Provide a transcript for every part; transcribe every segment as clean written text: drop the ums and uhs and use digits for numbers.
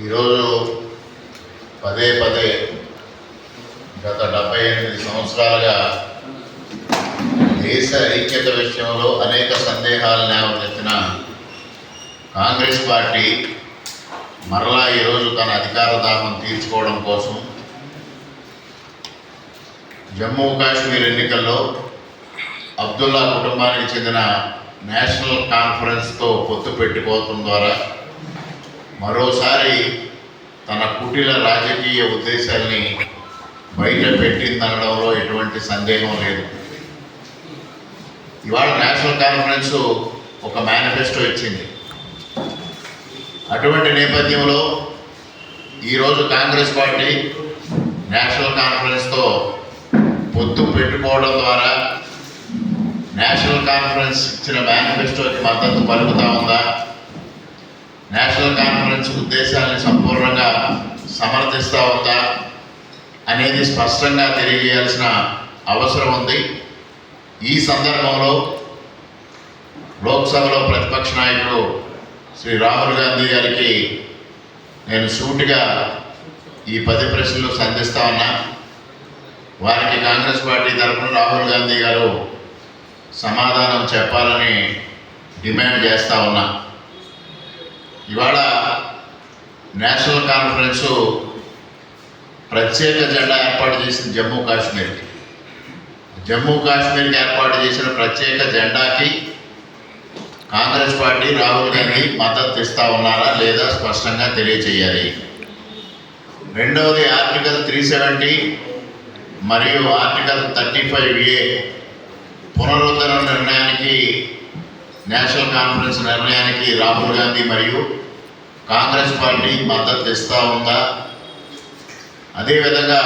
ఈరోజు పదే పదే గత 78 సంవత్సరాలుగా దేశ ఐక్యత విషయంలో అనేక సందేహాలు లేవనెత్తిన కాంగ్రెస్ పార్టీ మరలా ఈరోజు తన అధికార దాహం తీర్చుకోవడం కోసం జమ్మూ కాశ్మీర్ ఎన్నికల్లో అబ్దుల్లా కుటుంబానికి చెందిన నేషనల్ కాన్ఫరెన్స్తో పొత్తు పెట్టుకోవడం ద్వారా మరోసారి తన కుటిల రాజకీయ ఉద్దేశాల్ని బయట పెట్టిందనడంలో ఎటువంటి సందేహం లేదు. ఇవాళ నేషనల్ కాన్ఫరెన్స్ ఒక మేనిఫెస్టో ఇచ్చింది. అటువంటి నేపథ్యంలో ఈరోజు కాంగ్రెస్ పార్టీ నేషనల్ కాన్ఫరెన్స్తో పొత్తు పెట్టుకోవడం ద్వారా నేషనల్ కాన్ఫరెన్స్ ఇచ్చిన మేనిఫెస్టోకి మద్దతు పలుకుతా ఉందా, నేషనల్ కాన్ఫరెన్స్ ఉద్దేశాలను సంపూర్ణంగా సమర్థిస్తూ ఉందా అనేది స్పష్టంగా తెలియజేయాల్సిన అవసరం ఉంది. ఈ సందర్భంలో లోక్సభలో ప్రతిపక్ష నాయకుడు శ్రీ రాహుల్ గాంధీ గారికి నేను సూటిగా ఈ 10 ప్రశ్నలు సంధిస్తా ఉన్నా. వారికి కాంగ్రెస్ పార్టీ తరఫున రాహుల్ గాంధీ గారు సమాధానం చెప్పాలని డిమాండ్ చేస్తూ ఉన్నా. ఇవాళ నేషనల్ కాన్ఫరెన్సు ప్రత్యేక జెండా ఏర్పాటు చేసింది జమ్మూ కాశ్మీర్కి ఏర్పాటు చేసిన ప్రత్యేక జెండాకి కాంగ్రెస్ పార్టీ రాహుల్ గాంధీ మద్దతు ఇస్తూ ఉన్నారా లేదా స్పష్టంగా తెలియచేయాలి. రెండవది ఆర్టికల్ 370 మరియు ఆర్టికల్ 35A పునరుద్ధరణ నిర్ణయానికి, నేషనల్ కాన్ఫరెన్స్ నిర్ణయానికి రాహుల్ గాంధీ మరియు కాంగ్రెస్ పార్టీ మద్దతు ఇస్తూ ఉందా? అదేవిధంగా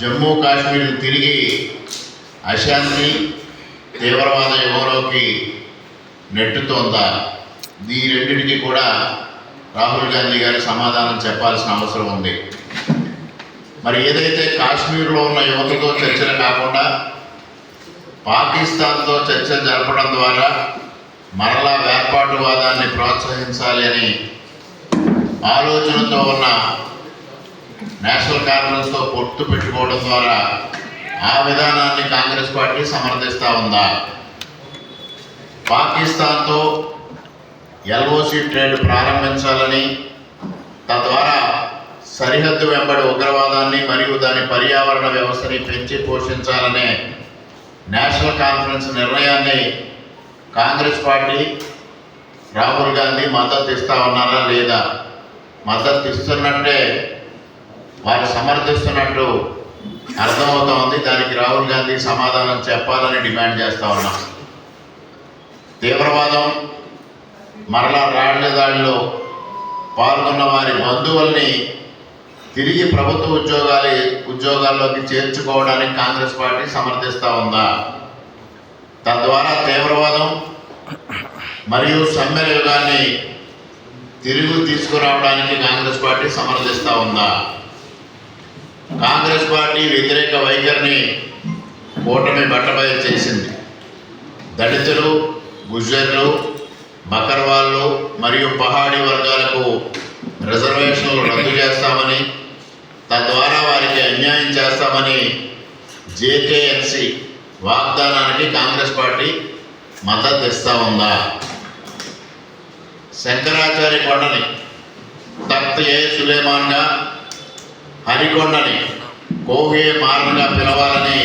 జమ్మూ కాశ్మీర్ తిరిగి అశాంతి, తీవ్రవాద యుగంలోకి నెట్టుతోందా? ఈ రెండింటికి కూడా రాహుల్ గాంధీ గారి సమాధానం చెప్పాల్సిన అవసరం ఉంది. మరి ఏదైతే కాశ్మీర్లో ఉన్న యువతతో చర్చలు కాకుండా పాకిస్తాన్తో చర్చలు జరపడం ద్వారా మరలా వేర్పాటువాదాన్ని ప్రోత్సహించాలి అని ఆలోచనతో ఉన్న నేషనల్ కాన్ఫరెన్స్తో పొత్తు పెట్టుకోవడం ద్వారా ఆ విధానాన్ని కాంగ్రెస్ పార్టీ సమర్థిస్తూ ఉందా? పాకిస్తాన్తో LOC ట్రేడ్ ప్రారంభించాలని, తద్వారా సరిహద్దు వెంబడి ఉగ్రవాదాన్ని మరియు దాని పర్యావరణ వ్యవస్థని పెంచి పోషించాలనే నేషనల్ కాన్ఫరెన్స్ నిర్ణయాన్ని కాంగ్రెస్ పార్టీ, రాహుల్ గాంధీ మద్దతు ఇస్తూ ఉన్నారా లేదా? మద్దతు ఇస్తున్నట్టే వారు సమర్థిస్తున్నట్టు అర్థమవుతా ఉంది. దానికి రాహుల్ గాంధీ సమాధానం చెప్పాలని డిమాండ్ చేస్తూ ఉన్నాం. తీవ్రవాదం, మరలా రాళ్ల దాడిలో పాల్గొన్న వారి బంధువుల్ని తిరిగి ప్రభుత్వ ఉద్యోగాల్లోకి చేర్చుకోవడానికి కాంగ్రెస్ పార్టీ సమర్థిస్తూ ఉందా? తద్వారా తీవ్రవాదం మరియు సమ్మెల యుగాన్ని తిరిగి తీసుకురావడానికి కాంగ్రెస్ పార్టీ సమర్థిస్తూ ఉందా? కాంగ్రెస్ పార్టీ వ్యతిరేక వైఖరిని కూటమి బట్టబయలు చేసింది. దళితులు, గుజ్జర్లు, బకర్వాళ్ళు మరియు పహాడీ వర్గాలకు రిజర్వేషన్లు రద్దు చేస్తామని, తద్వారా వారికి అన్యాయం చేస్తామని JKNC వాగ్దానానికి కాంగ్రెస్ పార్టీ మద్దతు ఇస్తూ ఉందా? శంకరాచార్య కొండని తఖ్త్-ఏ-సులేమాన్గా, హరికొండని కోహే-మారన్గా పిలవాలని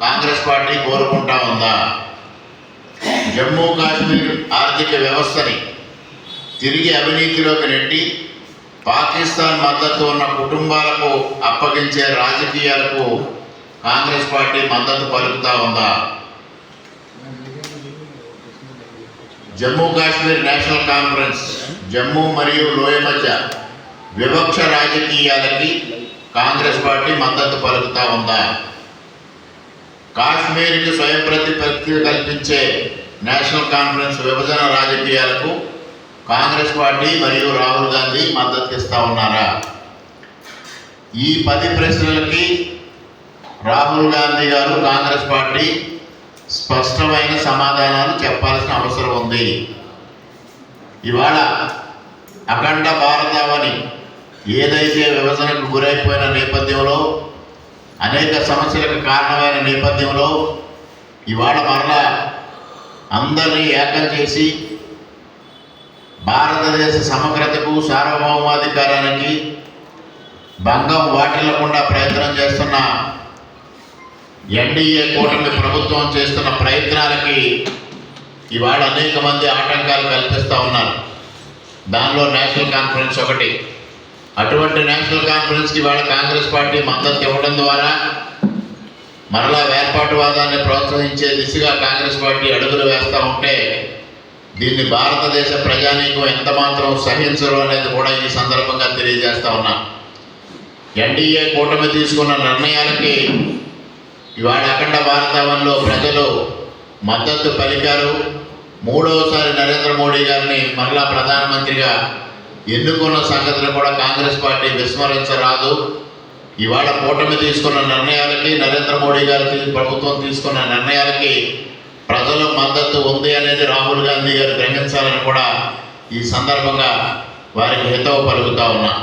కాంగ్రెస్ పార్టీ కోరుకుంటా ఉందా? జమ్మూ కాశ్మీర్ ఆర్థిక వ్యవస్థని తిరిగి అవినీతిలోకి నెట్టి పాకిస్తాన్ మద్దతు ఉన్న కుటుంబాలకు అప్పగించే రాజకీయాలకు కాంగ్రెస్ పార్టీ మద్దతు పలుకుతా ఉందా? జమ్మూ కాశ్మీర్ నేషనల్ కాన్ఫరెన్స్ జమ్మూ మరియు లోయ మధ్య వివక్ష రాజకీయాలకి కాంగ్రెస్ పార్టీ మద్దతు పలుకుతా ఉందా? కాశ్మీర్కి స్వయం ప్రతిపత్తి కల్పించే నేషనల్ కాన్ఫరెన్స్ విభజన రాజకీయాలకు కాంగ్రెస్ పార్టీ మరియు రాహుల్ గాంధీ మద్దతు ఇస్తూ ఉన్నారా? ఈ 10 ప్రశ్నలకి రాహుల్ గాంధీ గారు, కాంగ్రెస్ పార్టీ స్పష్టమైన సమాధానాలు చెప్పాల్సిన అవసరం ఉంది. ఇవాళ అఖండ భారతావని ఏదైతే విభజనకు గురైపోయిన నేపథ్యంలో, అనేక సమస్యలకు కారణమైన నేపథ్యంలో ఇవాళ మరలా అందరినీ ఏకం చేసి భారతదేశ సమగ్రతకు, సార్వభౌమాధికారానికి భంగం వాటిల్లకుండా ప్రయత్నం చేస్తున్న ఎన్డీఏ కూటమి ప్రభుత్వం చేస్తున్న ప్రయత్నాలకి ఇవాళ అనేక మంది ఆటంకాలు కల్పిస్తూ ఉన్నారు. దానిలో నేషనల్ కాన్ఫరెన్స్ ఒకటి. అటువంటి నేషనల్ కాన్ఫరెన్స్కి ఇవాళ కాంగ్రెస్ పార్టీ మద్దతు ఇవ్వడం ద్వారా మరలా వేర్పాటువాదాన్ని ప్రోత్సహించే దిశగా కాంగ్రెస్ పార్టీ అడుగులు వేస్తూ ఉంటే దీన్ని భారతదేశ ప్రజానీకం ఎంత మాత్రం సహించరు అనేది కూడా ఈ సందర్భంగా తెలియజేస్తా ఉన్నా. ఎన్డీఏ కూటమి తీసుకున్న నిర్ణయాలకి ఇవాళ అఖండ భారతావనిలో ప్రజలు మద్దతు పలికారు. మూడవసారి నరేంద్ర మోడీ గారిని మరలా ప్రధానమంత్రిగా ఎన్నుకున్న సంగతిని కూడా కాంగ్రెస్ పార్టీ విస్మరించరాదు. ఇవాళ కూటమి తీసుకున్న నిర్ణయాలకి, నరేంద్ర మోడీ గారి ప్రభుత్వం తీసుకున్న నిర్ణయాలకి ప్రజల మద్దతు ఉంది అనేది రాహుల్ గాంధీ గారు గ్రహించాలని కూడా ఈ సందర్భంగా వారికి హితవు పలుకుతా ఉన్నా.